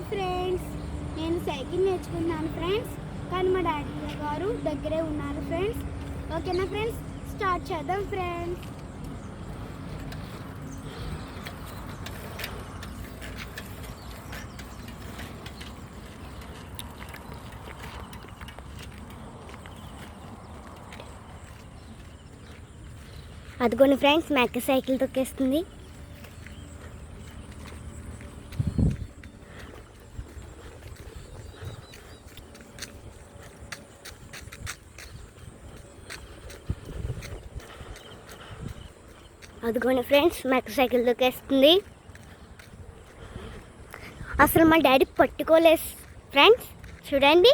Hi friends, నేను cycle నేర్చుకున్నాను friends. కానీ మా డాడీ గారు దగ్గరే ఉన్నారు ఫ్రెండ్స్. ఓకేనా ఫ్రెండ్స్, స్టార్ట్ చేద్దాం ఫ్రెండ్స్. అదిగోండి ఫ్రెండ్స్, మా అక్క సైకిల్ తొక్కేస్తుంది. అదిగోండి ఫ్రెండ్స్, మా అక్క సైకిల్ తొక్కేస్తుంది. అసలు మా డాడీ పట్టుకోలేదు ఫ్రెండ్స్, చూడండి.